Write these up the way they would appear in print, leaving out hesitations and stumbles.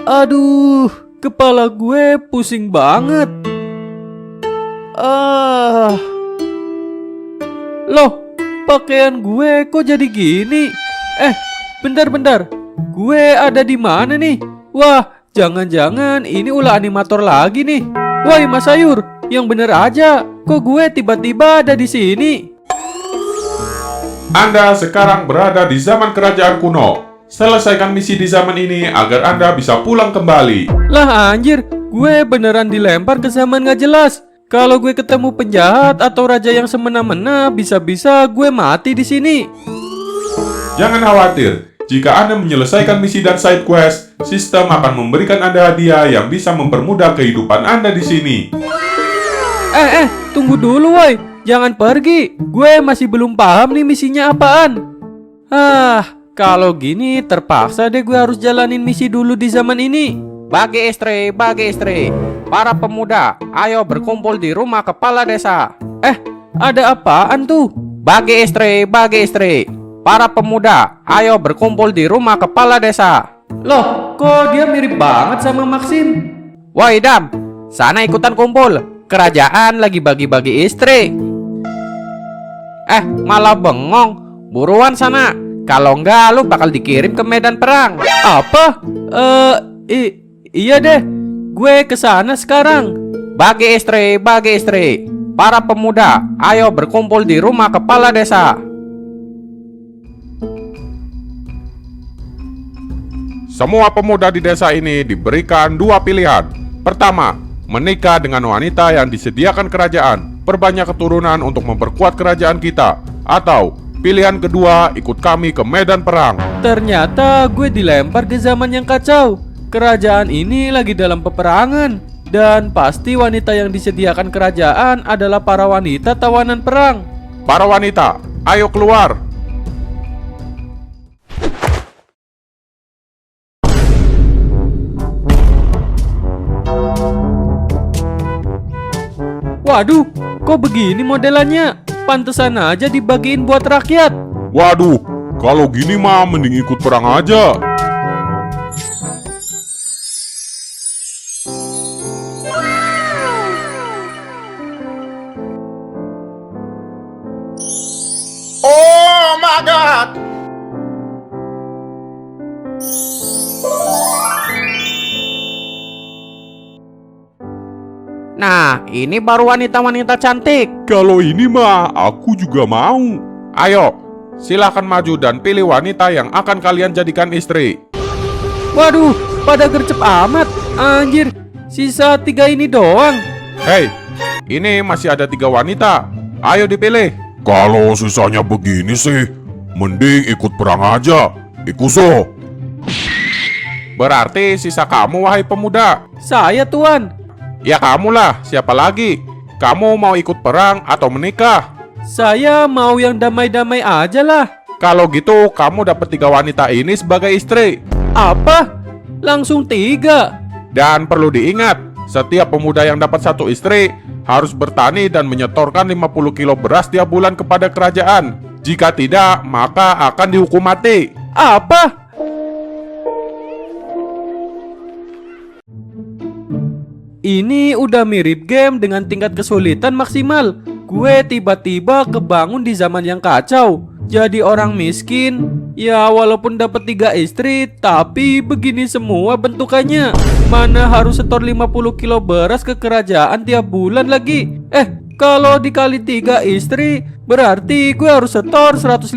Aduh, kepala gue pusing banget. Loh, pakaian gue kok jadi gini? Bentar. Gue ada di mana nih? Wah, jangan-jangan ini ulah animator lagi nih. Woi Mas Sayur, yang bener aja. Kok gue tiba-tiba ada di sini? Anda sekarang berada di zaman kerajaan kuno. Selesaikan misi di zaman ini agar Anda bisa pulang kembali. Lah anjir, gue beneran dilempar ke zaman gak jelas. Kalau gue ketemu penjahat atau raja yang semena-mena, bisa-bisa gue mati di sini. Jangan khawatir, jika Anda menyelesaikan misi dan side quest, sistem akan memberikan Anda hadiah yang bisa mempermudah kehidupan Anda di sini. Tunggu dulu woi, jangan pergi. Gue masih belum paham nih misinya apaan. Kalau gini terpaksa deh gue harus jalanin misi dulu di zaman ini. Bagi istri, para pemuda, ayo berkumpul di rumah kepala desa. Ada apaan tuh? Bagi istri, para pemuda, ayo berkumpul di rumah kepala desa. Loh, kok dia mirip banget sama Maxim? Woi Dam, sana ikutan kumpul. Kerajaan lagi bagi-bagi istri. Malah bengong. Buruan sana. Kalau enggak, lu bakal dikirim ke medan perang. Apa? Iya deh. Gue kesana sekarang. Bagi istri, para pemuda, ayo berkumpul di rumah kepala desa. Semua pemuda di desa ini diberikan dua pilihan. Pertama, menikah dengan wanita yang disediakan kerajaan, perbanyak keturunan untuk memperkuat kerajaan kita. Atau pilihan kedua, ikut kami ke medan perang. Ternyata gue dilempar ke zaman yang kacau. Kerajaan ini lagi dalam peperangan. Dan pasti wanita yang disediakan kerajaan adalah para wanita tawanan perang. Para wanita, ayo keluar. Waduh, kok begini modelannya? Pantesan aja dibagiin buat rakyat. Waduh, kalau gini mah mending ikut perang aja. Oh my God! Nah, ini baru wanita-wanita cantik. Kalau ini mah aku juga mau. Ayo, silahkan maju dan pilih wanita yang akan kalian jadikan istri. Waduh, pada gercep amat. Anjir, sisa 3 ini doang. Hei, ini masih ada 3 wanita. Ayo dipilih. Kalau sisanya begini sih, mending ikut perang aja. Ikuso. Berarti sisa kamu, wahai pemuda. Saya tuan. Ya kamulah, siapa lagi? Kamu mau ikut perang atau menikah? Saya mau yang damai-damai aja lah. Kalau gitu, kamu dapat 3 wanita ini sebagai istri. Apa? Langsung 3? Dan perlu diingat, setiap pemuda yang dapat 1 istri harus bertani dan menyetorkan 50 kilo beras tiap bulan kepada kerajaan. Jika tidak, maka akan dihukum mati. Apa? Ini udah mirip game dengan tingkat kesulitan maksimal. Gue tiba-tiba kebangun di zaman yang kacau. Jadi orang miskin. Ya walaupun dapat 3 istri, tapi begini semua bentukannya. Mana harus setor 50 kilo beras ke kerajaan tiap bulan lagi. Kalau dikali 3 istri, berarti gue harus setor 150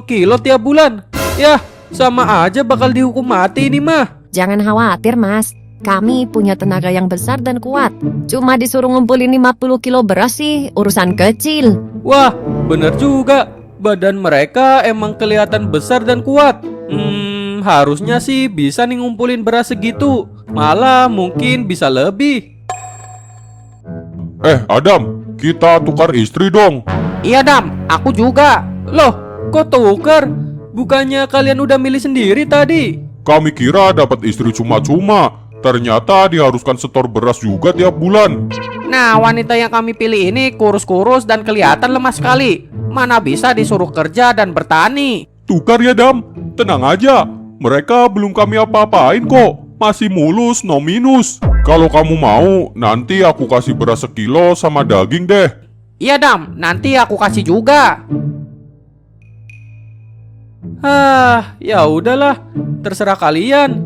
kilo tiap bulan. Yah, sama aja bakal dihukum mati ini mah. Jangan khawatir mas, kami punya tenaga yang besar dan kuat. Cuma disuruh ngumpulin 50 kilo beras sih urusan kecil. Wah, bener juga. Badan mereka emang kelihatan besar dan kuat. Harusnya sih bisa nih ngumpulin beras segitu. Malah mungkin bisa lebih. Adam, kita tukar istri dong. Iya Dam, aku juga. Loh, kok tukar? Bukannya kalian udah milih sendiri tadi? Kami kira dapat istri cuma-cuma. Ternyata diharuskan setor beras juga tiap bulan. Nah, wanita yang kami pilih ini kurus-kurus dan kelihatan lemah sekali. Mana bisa disuruh kerja dan bertani. Tukar ya Dam, tenang aja. Mereka belum kami apa-apain kok. masih mulus, no minus. Kalau kamu mau, nanti aku kasih beras sekilo sama daging deh. Iya Dam, nanti aku kasih juga. Ya udahlah, terserah kalian.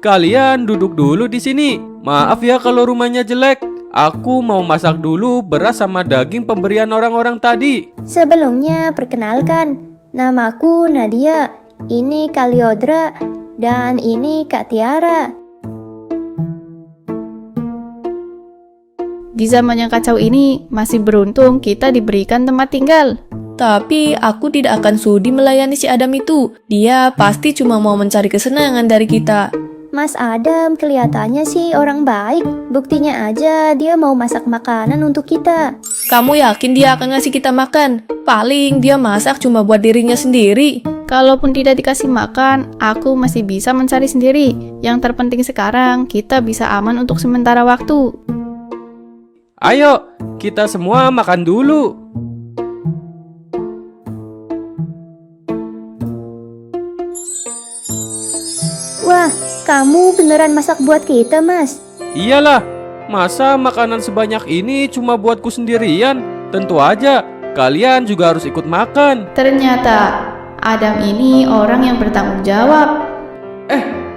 Kalian duduk dulu di sini. Maaf ya kalau rumahnya jelek. Aku mau masak dulu beras sama daging pemberian orang-orang tadi. Sebelumnya perkenalkan, namaku Nadia, ini Kaliodra, dan ini Kak Tiara. Di zaman yang kacau ini, masih beruntung kita diberikan tempat tinggal. Tapi aku tidak akan sudi melayani si Adam itu. Dia pasti cuma mau mencari kesenangan dari kita. Mas Adam kelihatannya sih orang baik, buktinya aja dia mau masak makanan untuk kita. Kamu yakin dia akan ngasih kita makan? Paling dia masak cuma buat dirinya sendiri. Kalaupun tidak dikasih makan, aku masih bisa mencari sendiri. Yang terpenting sekarang, kita bisa aman untuk sementara waktu. Ayo, kita semua makan dulu. Wah, kamu beneran masak buat kita, Mas? Iyalah, masa makanan sebanyak ini cuma buatku sendirian? Tentu aja, kalian juga harus ikut makan. Ternyata, Adam ini orang yang bertanggung jawab.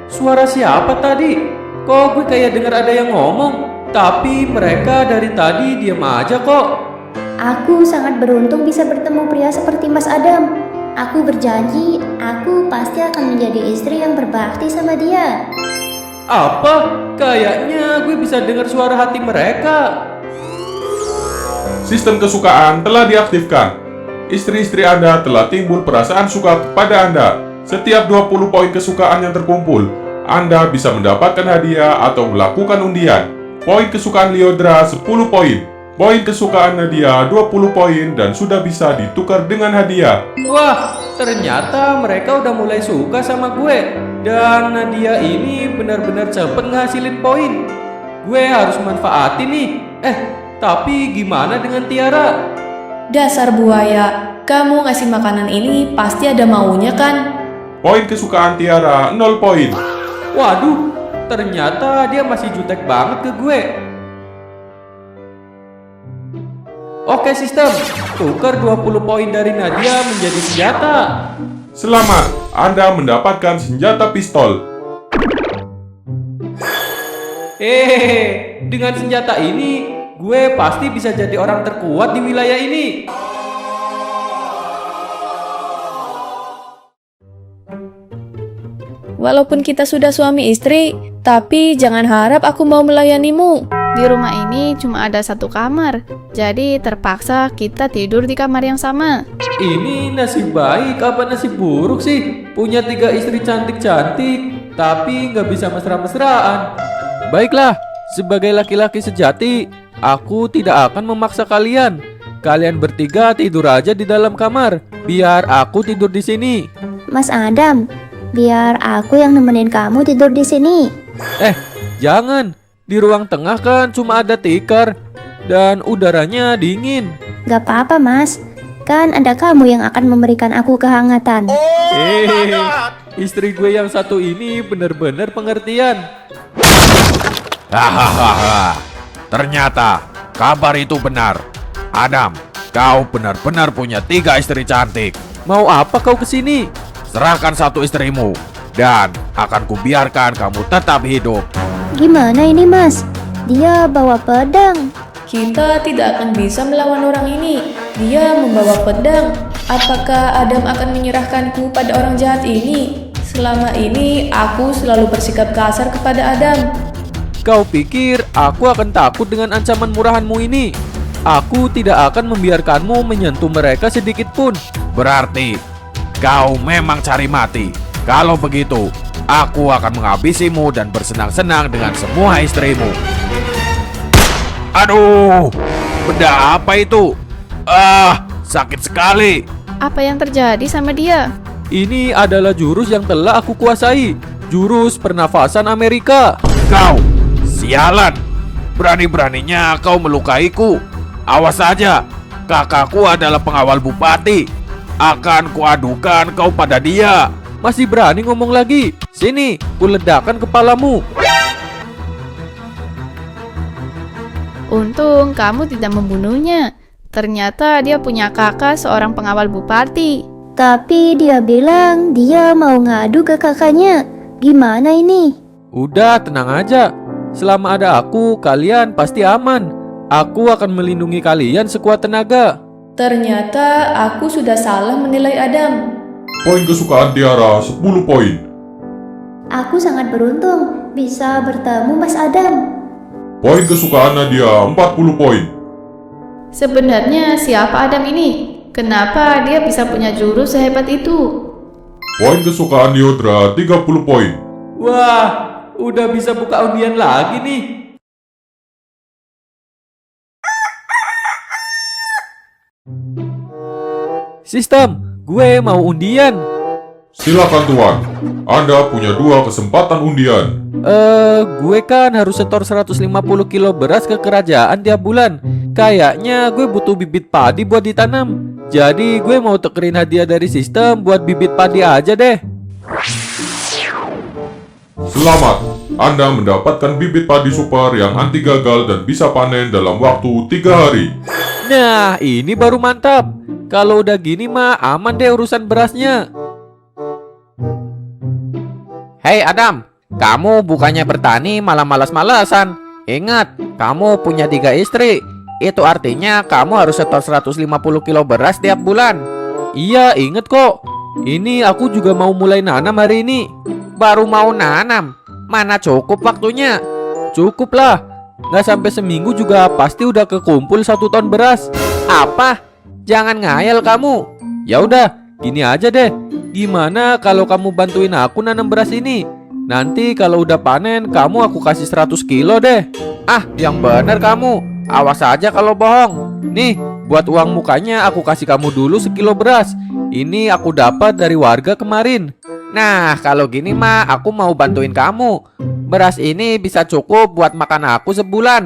Suara siapa tadi? Kok gue kayak dengar ada yang ngomong? Tapi mereka dari tadi diam aja kok. Aku sangat beruntung bisa bertemu pria seperti Mas Adam. Aku berjanji, aku pasti akan menjadi istri yang berbakti sama dia. Apa? Kayaknya gue bisa dengar suara hati mereka. Sistem kesukaan telah diaktifkan. Istri-istri Anda telah timbul perasaan suka kepada Anda. Setiap 20 poin kesukaan yang terkumpul, Anda bisa mendapatkan hadiah atau melakukan undian. Poin kesukaan Liodra 10 poin. Poin kesukaan Nadia 20 poin dan sudah bisa ditukar dengan hadiah. Wah, ternyata mereka udah mulai suka sama gue. Dan Nadia ini benar-benar cepet ngehasilin poin. Gue harus manfaatin nih. Tapi gimana dengan Tiara? Dasar buaya, kamu ngasih makanan ini pasti ada maunya kan? Poin kesukaan Tiara 0 poin. Waduh, ternyata dia masih jutek banget ke gue. Oke sistem, tukar 20 poin dari Nadia menjadi senjata. Selamat, Anda mendapatkan senjata pistol. Dengan senjata ini, gue pasti bisa jadi orang terkuat di wilayah ini. Walaupun kita sudah suami istri, tapi jangan harap aku mau melayanimu. Di rumah ini cuma ada satu kamar, jadi terpaksa kita tidur di kamar yang sama. Ini nasib baik apa nasib buruk sih? Punya 3 istri cantik-cantik, tapi nggak bisa mesra-mesraan. Baiklah, sebagai laki-laki sejati, aku tidak akan memaksa kalian. Kalian bertiga tidur aja di dalam kamar, biar aku tidur di sini. Mas Adam, biar aku yang nemenin kamu tidur di sini. Jangan. Di ruang tengah kan cuma ada tikar dan udaranya dingin. Gak apa-apa, Mas. Kan ada kamu yang akan memberikan aku kehangatan. Istri gue yang satu ini benar-benar pengertian. Hahaha, ternyata kabar itu benar. Adam, kau benar-benar punya 3 istri cantik. Mau apa kau kesini? Serahkan 1 istrimu dan akan kubiarkan kamu tetap hidup. Gimana ini, Mas? Dia bawa pedang. Kita tidak akan bisa melawan orang ini. Dia membawa pedang. Apakah Adam akan menyerahkanku pada orang jahat ini? Selama ini aku selalu bersikap kasar kepada Adam. Kau pikir aku akan takut dengan ancaman murahanmu ini? Aku tidak akan membiarkanmu menyentuh mereka sedikit pun. Berarti kau memang cari mati. Kalau begitu, aku akan menghabisimu dan bersenang-senang dengan semua istrimu. Aduh, benda apa itu? Sakit sekali. Apa yang terjadi sama dia? Ini adalah jurus yang telah aku kuasai. Jurus pernafasan Amerika. Kau, sialan. Berani-beraninya kau melukaiku. Awas saja, kakakku adalah pengawal bupati. akan kuadukan kau pada dia. Masih berani ngomong lagi? Sini, kuledakkan kepalamu. Untung kamu tidak membunuhnya. Ternyata dia punya kakak seorang pengawal bupati. Tapi dia bilang dia mau ngadu ke kakaknya. Gimana ini? Udah, tenang aja. Selama ada aku, kalian pasti aman. Aku akan melindungi kalian sekuat tenaga. Ternyata aku sudah salah menilai Adam. Poin kesukaan Tiara 10 poin. Aku sangat beruntung bisa bertemu Mas Adam. Poin kesukaan Nadia 40 poin. Sebenarnya siapa Adam ini? Kenapa dia bisa punya jurus sehebat itu? Poin kesukaan Yodra 30 poin. Wah, udah bisa buka undian lagi nih. Sistem, gue mau undian. Silakan tuan, Anda punya 2 kesempatan undian. Gue kan harus setor 150 kilo beras ke kerajaan tiap bulan. Kayaknya gue butuh bibit padi buat ditanam. Jadi gue mau tukerin hadiah dari sistem buat bibit padi aja deh. Selamat, Anda mendapatkan bibit padi super yang anti gagal dan bisa panen dalam waktu 3 hari. Nah, ini baru mantap. Kalau udah gini mah aman deh urusan berasnya. Hei Adam, kamu bukannya bertani malah malas-malasan. Ingat, kamu punya 3 istri. Itu artinya kamu harus setor 150 kilo beras tiap bulan. Iya, inget kok. Ini aku juga mau mulai nanam hari ini. Baru mau nanam, mana cukup waktunya? Cukup lah. Nggak sampai seminggu juga pasti udah kekumpul 1 ton beras. Apa? Jangan ngayal kamu. Ya udah, gini aja deh. Gimana kalau kamu bantuin aku nanam beras ini? Nanti kalau udah panen, kamu aku kasih 100 kilo deh. Ah, yang bener kamu. Awas aja kalau bohong. Nih, buat uang mukanya aku kasih kamu dulu sekilo beras. Ini aku dapat dari warga kemarin. Nah, kalau gini mah aku mau bantuin kamu. Beras ini bisa cukup buat makan aku sebulan.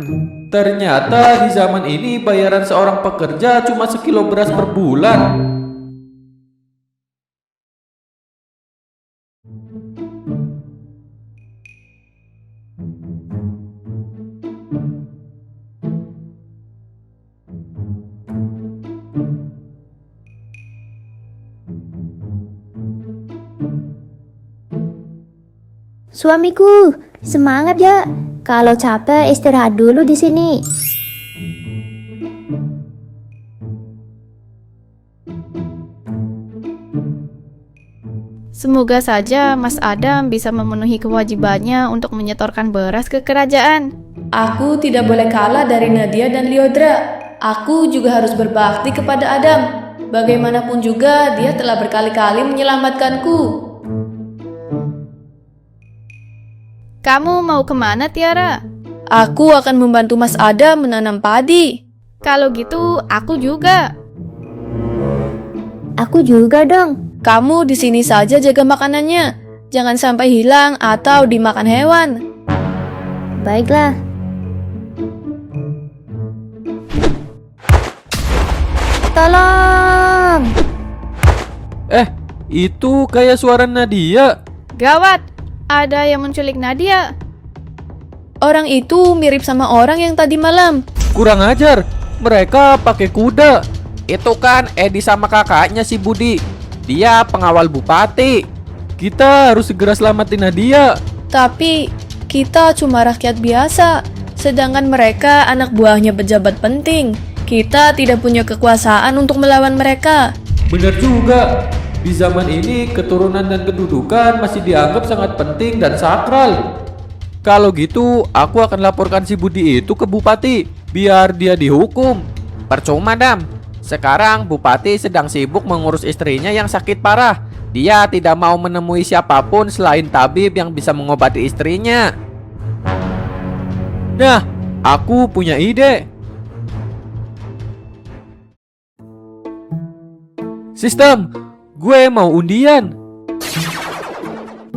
Ternyata di zaman ini bayaran seorang pekerja cuma sekilo beras per bulan. Suamiku, semangat ya. Kalau capek istirahat dulu di sini. Semoga saja Mas Adam bisa memenuhi kewajibannya untuk menyetorkan beras ke kerajaan. Aku tidak boleh kalah dari Nadia dan Lyodra. Aku juga harus berbakti kepada Adam. Bagaimanapun juga dia telah berkali-kali menyelamatkanku. Kamu mau kemana Tiara? Aku akan membantu Mas Adam menanam padi. Kalau gitu aku juga. Aku juga dong. Kamu di sini saja jaga makanannya. Jangan sampai hilang atau dimakan hewan. Baiklah. Tolong! Itu kayak suara Nadia. Gawat, ada yang menculik Nadia. Orang itu mirip sama orang yang tadi malam. Kurang ajar, mereka pakai kuda. Itu kan Edi sama kakaknya si Budi. Dia pengawal bupati. Kita harus segera selamatin Nadia. Tapi kita cuma rakyat biasa. Sedangkan mereka anak buahnya pejabat penting. Kita tidak punya kekuasaan untuk melawan mereka. Bener juga. Di zaman ini keturunan dan kedudukan masih dianggap sangat penting dan sakral. Kalau gitu, aku akan laporkan si Budi itu ke bupati, biar dia dihukum. Percuma Dam. Sekarang bupati sedang sibuk mengurus istrinya yang sakit parah. Dia tidak mau menemui siapapun selain tabib yang bisa mengobati istrinya. Nah, aku punya ide. Sistem, gue mau undian.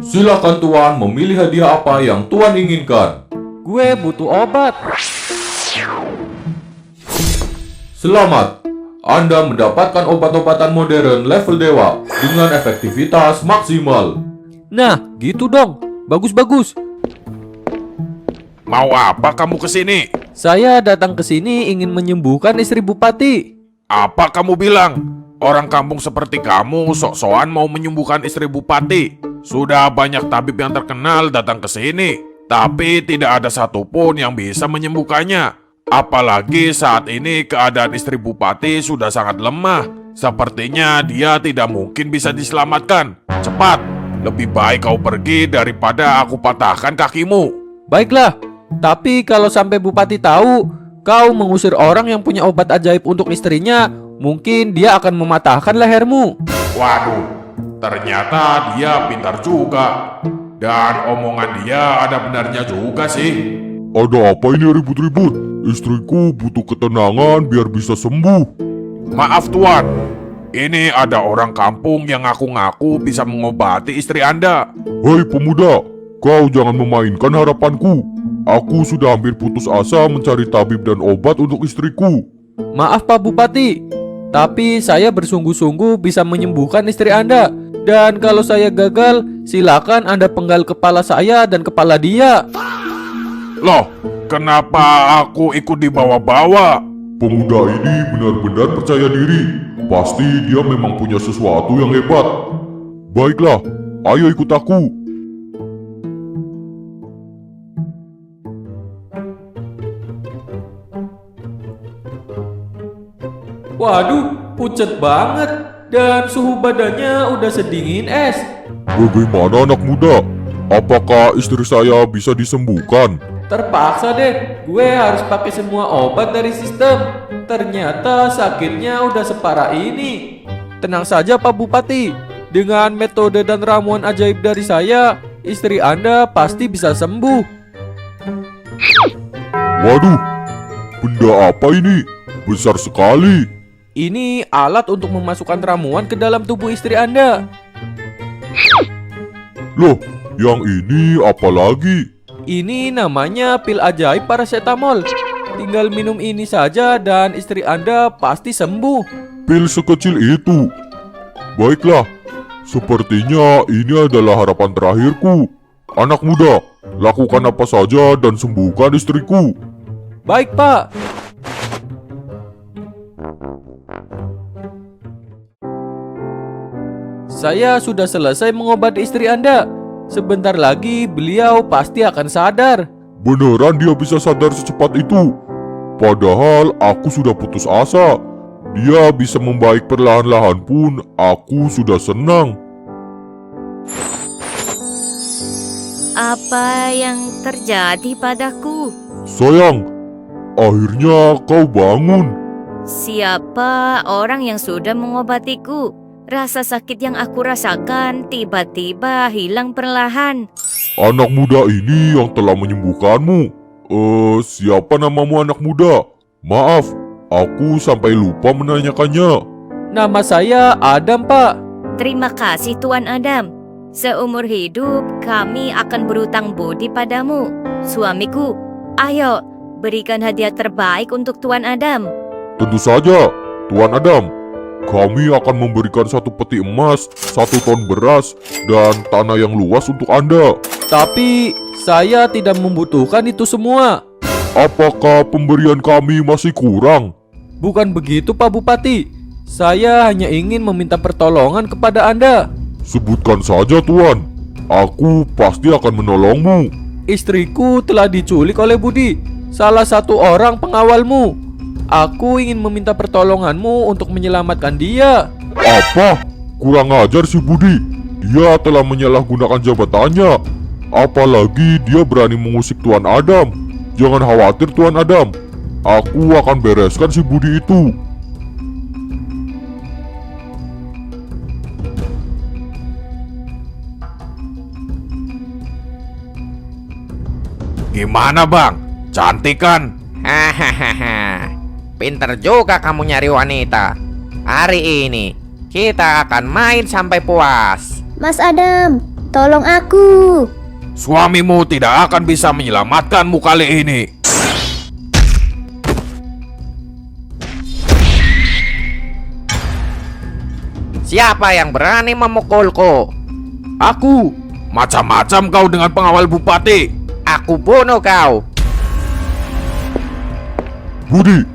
Silakan tuan memilih hadiah apa yang tuan inginkan. Gue butuh obat. Selamat, Anda mendapatkan obat-obatan modern level dewa dengan efektivitas maksimal. Nah, gitu dong. Bagus-bagus. Mau apa kamu kesini? Saya datang ke sini ingin menyembuhkan istri Bupati. Apa kamu bilang? Orang kampung seperti kamu sok-sokan mau menyembuhkan istri bupati. Sudah banyak tabib yang terkenal datang ke sini, tapi tidak ada satupun yang bisa menyembuhkannya. Apalagi saat ini keadaan istri bupati sudah sangat lemah. Sepertinya dia tidak mungkin bisa diselamatkan. Cepat, lebih baik kau pergi daripada aku patahkan kakimu. Baiklah, tapi kalau sampai Bupati tahu kau mengusir orang yang punya obat ajaib untuk istrinya, mungkin dia akan mematahkan lehermu. Waduh, ternyata dia pintar juga. Dan omongan dia ada benarnya juga sih. Ada apa ini ribut-ribut? Istriku butuh ketenangan biar bisa sembuh. Maaf tuan, ini ada orang kampung yang ngaku-ngaku bisa mengobati istri Anda. Hei pemuda, kau jangan memainkan harapanku. Aku sudah hampir putus asa mencari tabib dan obat untuk istriku. Maaf Pak Bupati, tapi saya bersungguh-sungguh bisa menyembuhkan istri Anda. Dan kalau saya gagal, silakan Anda penggal kepala saya dan kepala dia. Loh, kenapa aku ikut dibawa-bawa? Pemuda ini benar-benar percaya diri. Pasti dia memang punya sesuatu yang hebat. Baiklah, ayo ikut aku. Waduh, pucet banget. Dan suhu badannya udah sedingin es. Bagaimana anak muda? Apakah istri saya bisa disembuhkan? Terpaksa deh, gue harus pakai semua obat dari sistem. Ternyata sakitnya udah separah ini. Tenang saja Pak Bupati, dengan metode dan ramuan ajaib dari saya, istri Anda pasti bisa sembuh. Waduh, benda apa ini? Besar sekali. Ini alat untuk memasukkan ramuan ke dalam tubuh istri Anda. Loh, yang ini apa lagi? Ini namanya pil ajaib paracetamol. Tinggal minum ini saja dan istri Anda pasti sembuh. Pil sekecil itu. Baiklah, sepertinya ini adalah harapan terakhirku. Anak muda, lakukan apa saja dan sembuhkan istriku. Baik Pak. Saya sudah selesai mengobati istri Anda. Sebentar lagi beliau pasti akan sadar. Beneran dia bisa sadar secepat itu? Padahal aku sudah putus asa. Dia bisa membaik perlahan-lahan pun aku sudah senang. Apa yang terjadi padaku? Sayang, akhirnya kau bangun. Siapa orang yang sudah mengobatiku? Rasa sakit yang aku rasakan tiba-tiba hilang perlahan. Anak muda ini yang telah menyembuhkanmu. Siapa namamu anak muda? Maaf, aku sampai lupa menanyakannya. Nama saya Adam Pak. Terima kasih Tuan Adam. Seumur hidup kami akan berutang budi padamu. Suamiku, ayo berikan hadiah terbaik untuk Tuan Adam. Tentu saja, Tuan Adam. Kami akan memberikan 1 peti emas, 1 ton beras, dan tanah yang luas untuk Anda. Tapi saya tidak membutuhkan itu semua. Apakah pemberian kami masih kurang? Bukan begitu Pak Bupati. Saya hanya ingin meminta pertolongan kepada Anda. Sebutkan saja Tuan. Aku pasti akan menolongmu. Istriku telah diculik oleh Budi, salah satu orang pengawalmu. Aku ingin meminta pertolonganmu untuk menyelamatkan dia. Apa? Kurang ajar si Budi. Dia telah menyalahgunakan jabatannya. Apalagi dia berani mengusik Tuan Adam. Jangan khawatir Tuan Adam. Aku akan bereskan si Budi itu. Gimana bang? Cantik kan? Hahaha, pinter juga kamu nyari wanita. Hari ini kita akan main sampai puas. Mas Adam, tolong aku. Suamimu tidak akan bisa menyelamatkanmu kali ini. Siapa yang berani memukulku? Aku. Macam-macam kau dengan pengawal bupati. Aku bunuh kau. Budi,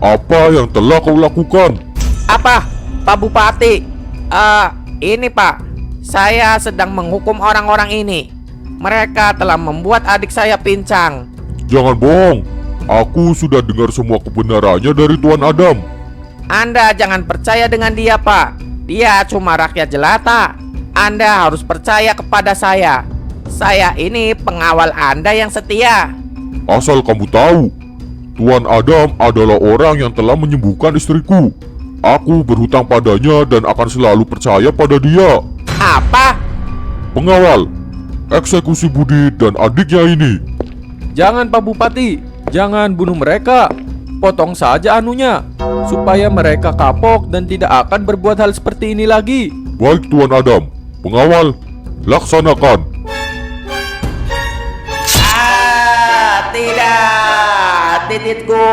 apa yang telah kau lakukan? Apa, Pak Bupati? Ini Pak, saya sedang menghukum orang-orang ini. Mereka telah membuat adik saya pincang. Jangan bohong. Aku sudah dengar semua kebenarannya dari Tuan Adam. Anda jangan percaya dengan dia, Pak. Dia cuma rakyat jelata. Anda harus percaya kepada saya. Saya ini pengawal Anda yang setia. Asal kamu tahu, Tuan Adam adalah orang yang telah menyembuhkan istriku. Aku berhutang padanya dan akan selalu percaya pada dia. Apa? Pengawal, eksekusi Budi dan adiknya ini. Jangan Pak Bupati, jangan bunuh mereka. Potong saja anunya, supaya mereka kapok dan tidak akan berbuat hal seperti ini lagi. Baik Tuan Adam, pengawal, laksanakan. Tidak, tititku.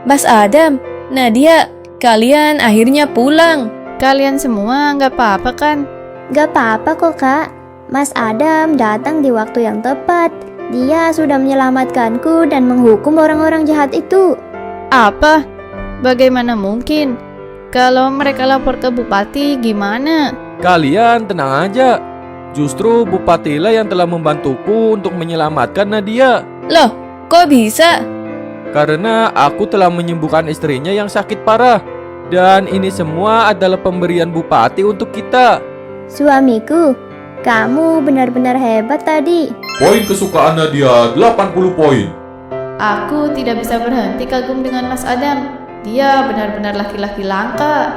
Mas Adam, Nadia, kalian akhirnya pulang. Kalian semua nggak apa-apa kan? Gak apa-apa kok kak. Mas Adam datang di waktu yang tepat. Dia sudah menyelamatkanku dan menghukum orang-orang jahat itu. Apa? Bagaimana mungkin? Kalau mereka lapor ke bupati gimana? Kalian tenang aja. Justru Bupatilah yang telah membantuku untuk menyelamatkan Nadia. Loh, kok bisa? Karena aku telah menyembuhkan istrinya yang sakit parah. Dan ini semua adalah pemberian Bupati untuk kita. Suamiku, kamu benar-benar hebat tadi. Poin kesukaan Nadia 80 poin. Aku tidak bisa berhenti kagum dengan Mas Adam. Dia benar-benar laki-laki langka.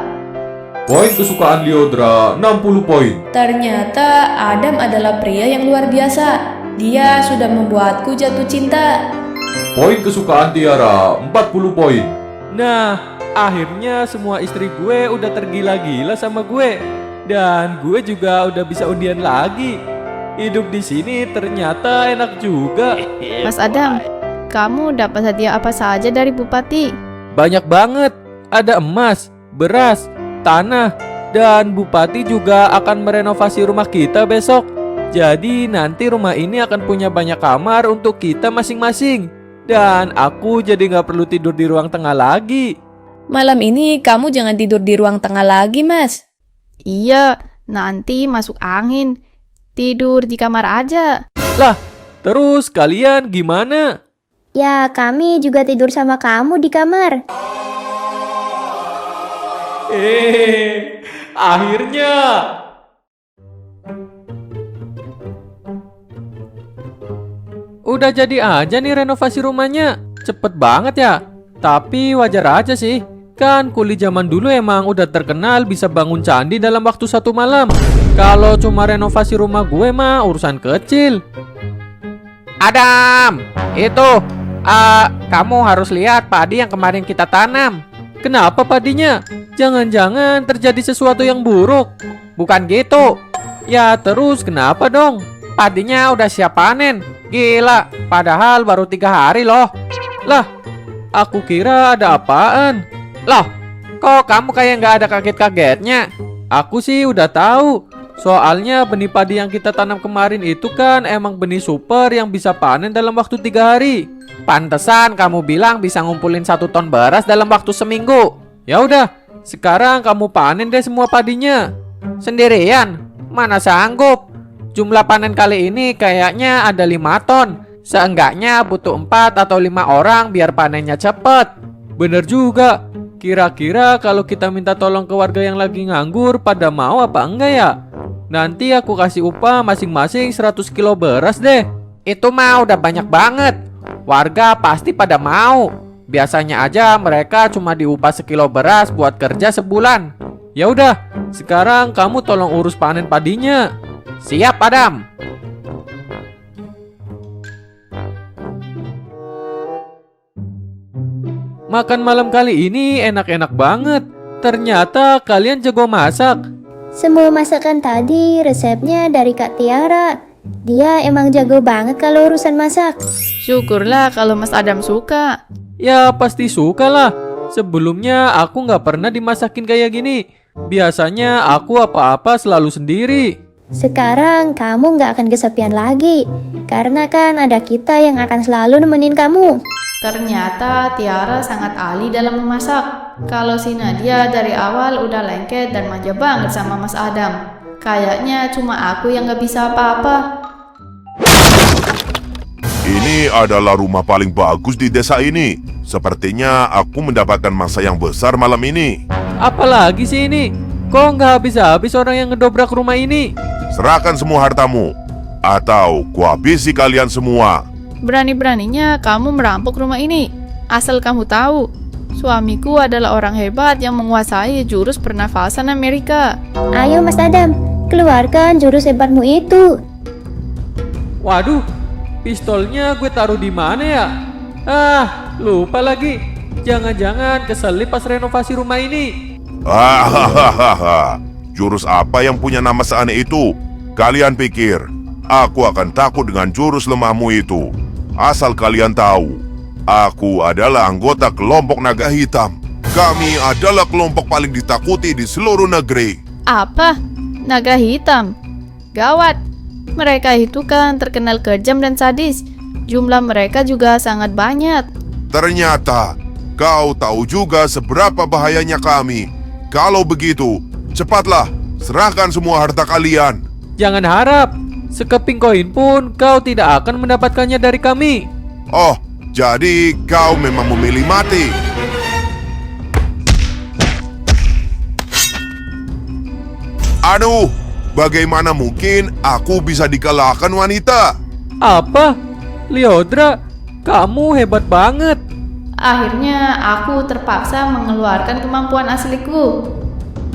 Poin kesukaan Liodra 60 poin. Ternyata Adam adalah pria yang luar biasa. Dia sudah membuatku jatuh cinta. Poin kesukaan Tiara 40 poin. Nah, akhirnya semua istri gue udah tergila-gila sama gue. Dan gue juga udah bisa undian lagi. Hidup di sini ternyata enak juga. Mas Adam, kamu dapat hadiah apa saja dari bupati? Banyak banget. Ada emas, beras, tanah, dan Bupati juga akan merenovasi rumah kita besok. Jadi nanti rumah ini akan punya banyak kamar untuk kita masing-masing. Dan aku jadi gak perlu tidur di ruang tengah lagi. Malam ini kamu jangan tidur di ruang tengah lagi, Mas. Iya, nanti masuk angin. Tidur di kamar aja. Lah, terus kalian gimana? Ya, kami juga tidur sama kamu di kamar. Akhirnya. Udah jadi aja nih renovasi rumahnya. Cepet banget ya. Tapi wajar aja sih. Kan kuli zaman dulu emang udah terkenal bisa bangun candi dalam waktu 1 malam. Kalau cuma renovasi rumah gue mah urusan kecil. Adam, itu kamu harus lihat padi yang kemarin kita tanam. Kenapa padinya? Jangan-jangan terjadi sesuatu yang buruk. Bukan gitu. Ya terus kenapa dong? Padinya udah siap panen. Gila, padahal baru 3 hari loh. Lah, aku kira ada apaan. Loh, kok kamu kayak nggak ada kaget-kagetnya? Aku sih udah tahu. Soalnya benih padi yang kita tanam kemarin itu kan emang benih super yang bisa panen dalam waktu 3 hari. Pantesan kamu bilang bisa ngumpulin 1 ton beras dalam waktu seminggu. Ya udah, sekarang kamu panen deh semua padinya. Sendirian? Mana sanggup? Jumlah panen kali ini kayaknya ada 5 ton. Seenggaknya butuh 4 atau 5 orang biar panennya cepet. Bener juga. Kira-kira kalau kita minta tolong ke warga yang lagi nganggur, pada mau apa enggak ya? Nanti aku kasih upah masing-masing 100 kilo beras deh. Itu mah udah banyak banget. Warga pasti pada mau. Biasanya aja mereka cuma diupah sekilo beras buat kerja sebulan. Ya udah, sekarang kamu tolong urus panen padinya. Siap, Adam. Makan malam kali ini enak-enak banget. Ternyata kalian jago masak. Semua masakan tadi resepnya dari Kak Tiara. Dia emang jago banget kalau urusan masak. Syukurlah kalau Mas Adam suka. Ya pasti suka lah. Sebelumnya aku nggak pernah dimasakin kayak gini. Biasanya aku apa-apa selalu sendiri. Sekarang kamu nggak akan kesepian lagi. Karena kan ada kita yang akan selalu nemenin kamu. Ternyata Tiara sangat ahli dalam memasak. Kalau si Nadia dari awal udah lengket dan manja banget sama Mas Adam. Kayaknya cuma aku yang nggak bisa apa-apa. Ini adalah rumah paling bagus di desa ini. Sepertinya aku mendapatkan mangsa yang besar malam ini. Apalagi sih ini? Kok nggak habis-habis orang yang ngedobrak rumah ini? Serahkan semua hartamu, atau kuhabisi kalian semua. Berani-beraninya kamu merampok rumah ini. Asal kamu tahu, suamiku adalah orang hebat yang menguasai jurus pernafasan Amerika. Ayo Mas Adam, keluarkan jurus hebatmu itu. Waduh, pistolnya gue taruh di mana ya? Ah, lupa lagi. Jangan-jangan keselip pas renovasi rumah ini. Hahaha, jurus apa yang punya nama seaneh itu? Kalian pikir aku akan takut dengan jurus lemahmu itu? Asal kalian tahu, aku adalah anggota kelompok naga hitam. Kami adalah kelompok paling ditakuti di seluruh negeri. Apa? Naga hitam? Gawat. Mereka itu kan terkenal kejam dan sadis. Jumlah mereka juga sangat banyak. Ternyata kau tahu juga seberapa bahayanya kami. Kalau begitu, cepatlah serahkan semua harta kalian. Jangan harap. Sekeping koin pun kau tidak akan mendapatkannya dari kami. Oh, jadi kau memang memilih mati. Aduh, bagaimana mungkin aku bisa dikalahkan wanita? Apa? Lyodra, kamu hebat banget. Akhirnya aku terpaksa mengeluarkan kemampuan asliku.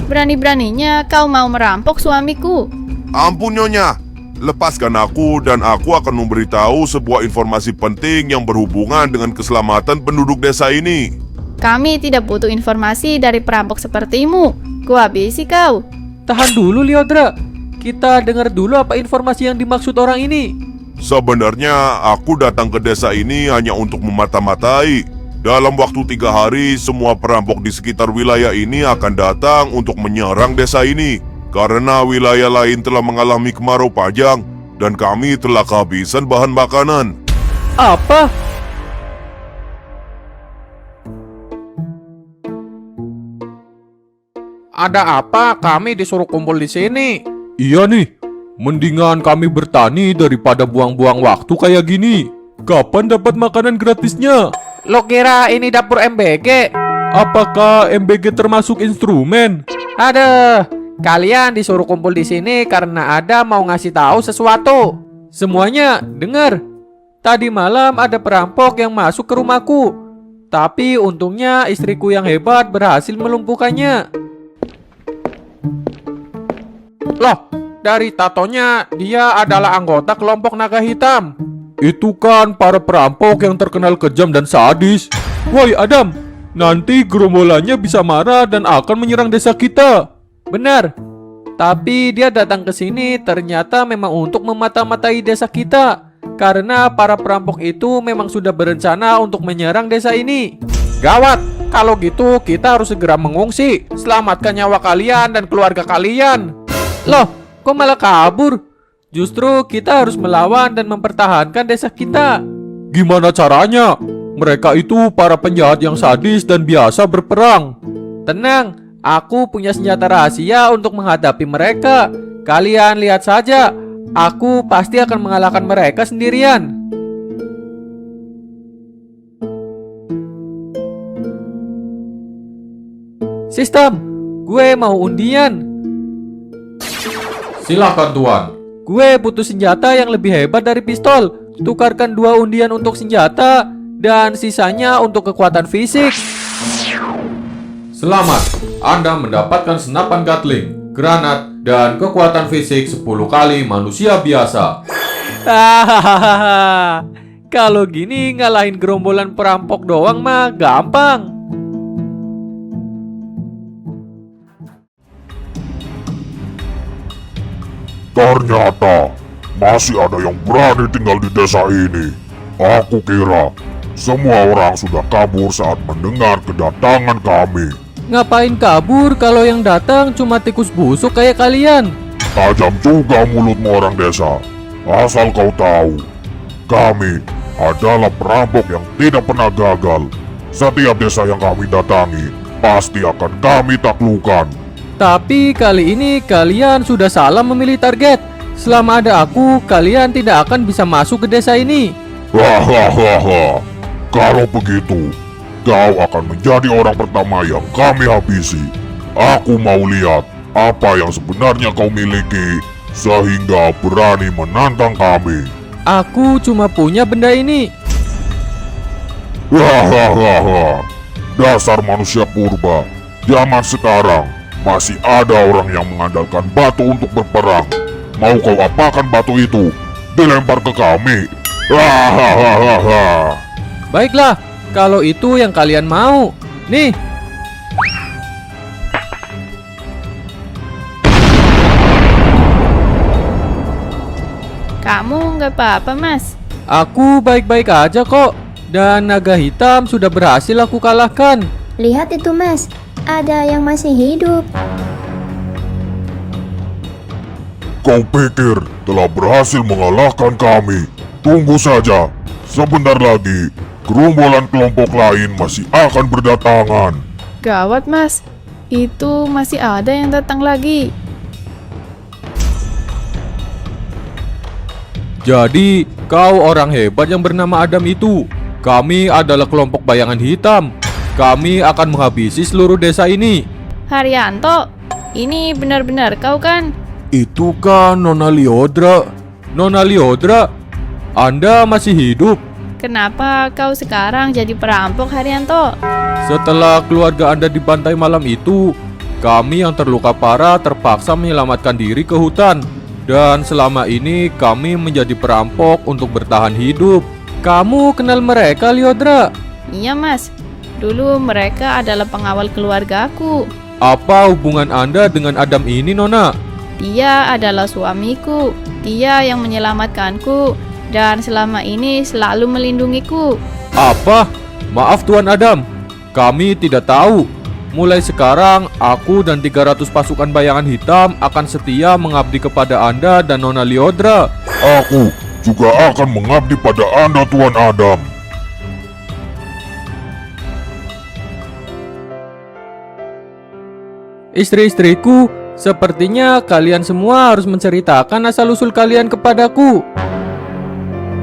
Berani-beraninya kau mau merampok suamiku. Ampun Nyonya, lepaskan aku dan aku akan memberitahu sebuah informasi penting yang berhubungan dengan keselamatan penduduk desa ini. Kami tidak butuh informasi dari perampok sepertimu. Kuhabisi kau. Tahan dulu Lyodra. Kita dengar dulu apa informasi yang dimaksud orang ini. Sebenarnya aku datang ke desa ini hanya untuk memata-matai. Dalam waktu 3 hari, semua perampok di sekitar wilayah ini akan datang untuk menyerang desa ini. Karena wilayah lain telah mengalami kemarau panjang dan kami telah kehabisan bahan makanan. Apa? Ada apa kami disuruh kumpul di sini? Iya nih, mendingan kami bertani daripada buang-buang waktu kayak gini. Kapan dapat makanan gratisnya? Lo kira ini dapur MBG? Apakah MBG termasuk instrumen? Aduh, kalian disuruh kumpul di sini karena ada mau ngasih tahu sesuatu. Semuanya, dengar. Tadi malam ada perampok yang masuk ke rumahku. Tapi untungnya istriku yang hebat berhasil melumpuhkannya. Loh, dari tatonya dia adalah anggota kelompok naga hitam. Itu kan para perampok yang terkenal kejam dan sadis. Woi Adam, nanti gerombolannya bisa marah dan akan menyerang desa kita. Benar. Tapi dia datang ke sini ternyata memang untuk memata-matai desa kita. Karena para perampok itu memang sudah berencana untuk menyerang desa ini. Gawat, kalau gitu kita harus segera mengungsi. Selamatkan nyawa kalian dan keluarga kalian. Loh, kok malah kabur? Justru kita harus melawan dan mempertahankan desa kita. Gimana caranya? Mereka itu para penjahat yang sadis dan biasa berperang. Tenang, aku punya senjata rahasia untuk menghadapi mereka. Kalian lihat saja, aku pasti akan mengalahkan mereka sendirian. Sistem, gue mau undian. Silakan Tuan. Gue butuh senjata yang lebih hebat dari pistol. Tukarkan 2 undian untuk senjata dan sisanya untuk kekuatan fisik. Selamat, Anda mendapatkan senapan Gatling, granat, dan kekuatan fisik 10 kali manusia biasa. Hahaha. Kalau gini ngalahin gerombolan perampok doang mah gampang. Ternyata masih ada yang berani tinggal di desa ini. Aku kira semua orang sudah kabur saat mendengar kedatangan kami. Ngapain kabur kalau yang datang cuma tikus busuk kayak kalian? Tajam juga mulutmu orang desa. Asal kau tahu, kami adalah perampok yang tidak pernah gagal. Setiap desa yang kami datangi, pasti akan kami taklukkan. Tapi kali ini kalian sudah salah memilih target. Selama ada aku, kalian tidak akan bisa masuk ke desa ini. Hahaha. Kalau begitu, kau akan menjadi orang pertama yang kami habisi. Aku mau lihat apa yang sebenarnya kau miliki sehingga berani menantang kami. Aku cuma punya benda ini. Hahaha. Dasar manusia purba. Zaman sekarang masih ada orang yang mengandalkan batu untuk berperang. Mau kau apakan batu itu? Dilempar ke kami. Hahaha. Baiklah, kalau itu yang kalian mau. Nih, Kamu nggak apa-apa, Mas? aku baik-baik aja kok. Dan naga hitam sudah berhasil aku kalahkan. Lihat itu Mas, ada yang masih hidup. Kau pikir telah berhasil mengalahkan kami? Tunggu saja. Sebentar lagi, gerombolan kelompok lain masih akan berdatangan. Gawat, Mas. Itu masih ada yang datang lagi. Jadi, kau orang hebat yang bernama Adam itu. Kami adalah kelompok bayangan hitam. Kami akan menghabisi seluruh desa ini. Haryanto, ini benar-benar kau kan? Itu kan Nona Liodra. Nona Liodra, Anda masih hidup? Kenapa kau sekarang jadi perampok, Haryanto? Setelah keluarga Anda dibantai malam itu, kami yang terluka parah terpaksa menyelamatkan diri ke hutan. Dan selama ini kami menjadi perampok untuk bertahan hidup. Kamu kenal mereka, Liodra? Iya, Mas. Dulu mereka adalah pengawal keluargaku. Apa hubungan Anda dengan Adam ini, Nona? Dia adalah suamiku. Dia yang menyelamatkanku dan selama ini selalu melindungiku. Apa? Maaf Tuan Adam, kami tidak tahu. Mulai sekarang, aku dan 300 pasukan bayangan hitam akan setia mengabdi kepada Anda dan Nona Liodra. Aku juga akan mengabdi pada Anda, Tuan Adam. Istri-istriku, sepertinya kalian semua harus menceritakan asal-usul kalian kepadaku.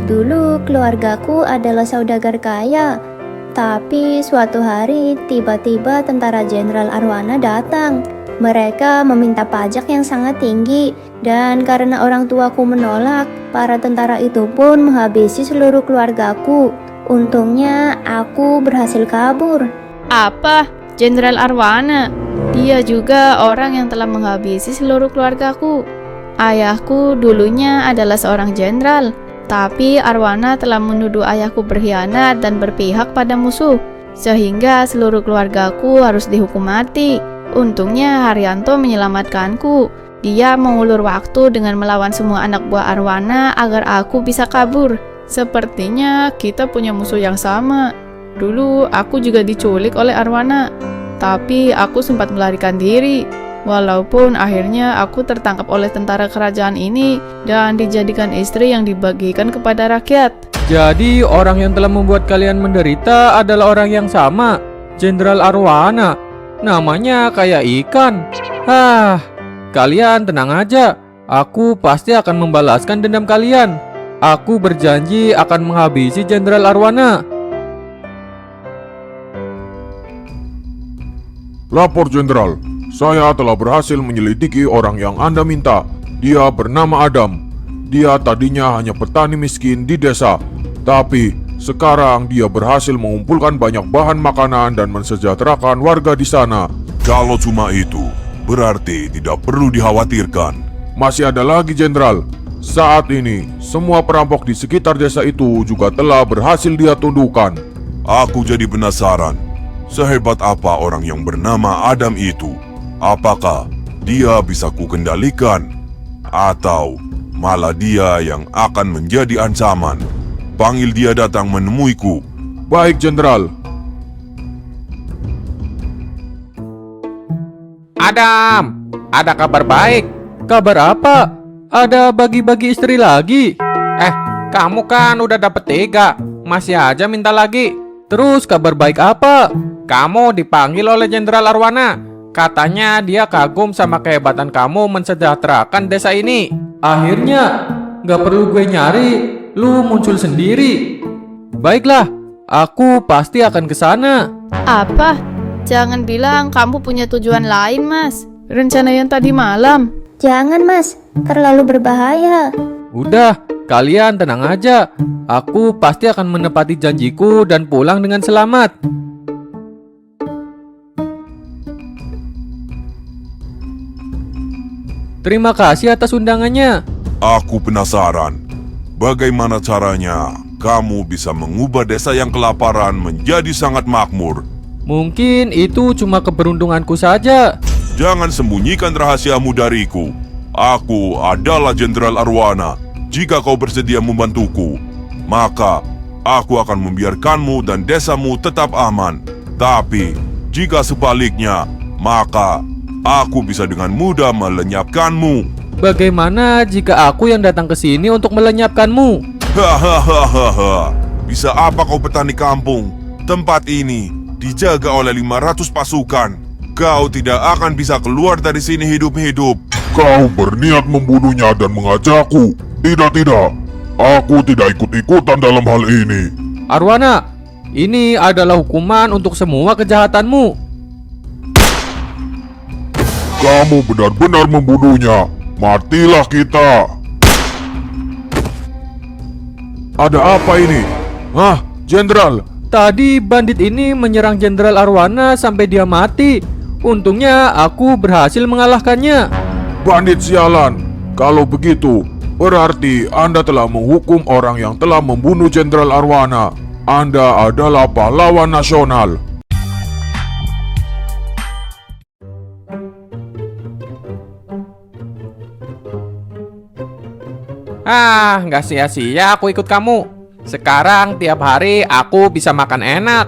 Dulu keluargaku adalah saudagar kaya. Tapi suatu hari tiba-tiba tentara Jenderal Arwana datang. Mereka meminta pajak yang sangat tinggi. Dan karena orang tuaku menolak, para tentara itu pun menghabisi seluruh keluargaku. Untungnya aku berhasil kabur. Apa? Jenderal Arwana? Dia juga orang yang telah menghabisi seluruh keluargaku. Ayahku dulunya adalah seorang jenderal. Tapi Arwana telah menuduh ayahku berkhianat dan berpihak pada musuh, sehingga seluruh keluargaku harus dihukum mati. Untungnya Haryanto menyelamatkanku. Dia mengulur waktu dengan melawan semua anak buah Arwana agar aku bisa kabur. Sepertinya kita punya musuh yang sama. Dulu aku juga diculik oleh Arwana, tapi aku sempat melarikan diri. Walaupun akhirnya aku tertangkap oleh tentara kerajaan ini dan dijadikan istri yang dibagikan kepada rakyat. Jadi orang yang telah membuat kalian menderita adalah orang yang sama, Jenderal Arwana. Namanya kayak ikan. Kalian tenang aja. Aku pasti akan membalaskan dendam kalian. Aku berjanji akan menghabisi Jenderal Arwana. Lapor Jenderal, saya telah berhasil menyelidiki orang yang Anda minta. Dia bernama Adam. Dia tadinya hanya petani miskin di desa, tapi sekarang dia berhasil mengumpulkan banyak bahan makanan dan mensejahterakan warga di sana. Kalau cuma itu, berarti tidak perlu dikhawatirkan. Masih ada lagi, Jenderal. Saat ini, semua perampok di sekitar desa itu juga telah berhasil dia tundukkan. Aku jadi penasaran, sehebat apa orang yang bernama Adam itu? Apakah dia bisa kukendalikan? Atau malah dia yang akan menjadi ancaman. Panggil dia datang menemuiku. Baik, Jenderal. Adam, ada kabar baik. Kabar apa? Ada bagi-bagi istri lagi? Kamu kan udah dapet 3, masih aja minta lagi. Terus kabar baik apa? Kamu dipanggil oleh Jenderal Arwana. Katanya dia kagum sama kehebatan kamu mensejahterakan desa ini. Akhirnya, gak perlu gue nyari, lu muncul sendiri. Baiklah, aku pasti akan ke sana. Apa? Jangan bilang kamu punya tujuan lain, Mas. Rencana yang tadi malam. Jangan mas, terlalu berbahaya. Udah, kalian tenang aja. Aku pasti akan menepati janjiku dan pulang dengan selamat. Terima kasih atas undangannya. Aku penasaran, bagaimana caranya kamu bisa mengubah desa yang kelaparan menjadi sangat makmur. Mungkin itu cuma keberuntunganku saja. Jangan sembunyikan rahasiamu dariku. Aku adalah Jenderal Arwana. Jika kau bersedia membantuku, maka aku akan membiarkanmu dan desamu tetap aman. Tapi, jika sebaliknya, maka aku bisa dengan mudah melenyapkanmu. Bagaimana jika aku yang datang ke sini untuk melenyapkanmu? Hahaha. Bisa apa kau petani kampung? Tempat ini dijaga oleh 500 pasukan. Kau tidak akan bisa keluar dari sini hidup-hidup. Kau berniat membunuhnya dan mengajakku. Tidak, aku tidak ikut-ikutan dalam hal ini. Arwana, ini adalah hukuman untuk semua kejahatanmu. Kamu benar-benar membunuhnya. Matilah kita. Ada apa ini? Hah, Jenderal? Tadi bandit ini menyerang Jenderal Arwana sampai dia mati. Untungnya aku berhasil mengalahkannya. Bandit sialan. Kalau begitu, berarti Anda telah menghukum orang yang telah membunuh Jenderal Arwana. Anda adalah pahlawan nasional. Nggak sia-sia aku ikut kamu. Sekarang tiap hari aku bisa makan enak.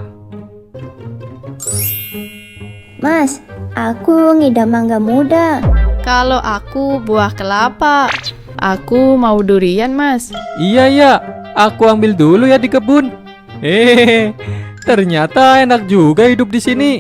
Mas, aku ngidam mangga muda. Kalau aku buah kelapa. Aku mau durian, Mas. Iya, aku ambil dulu ya di kebun. Hehehe, ternyata enak juga hidup di sini.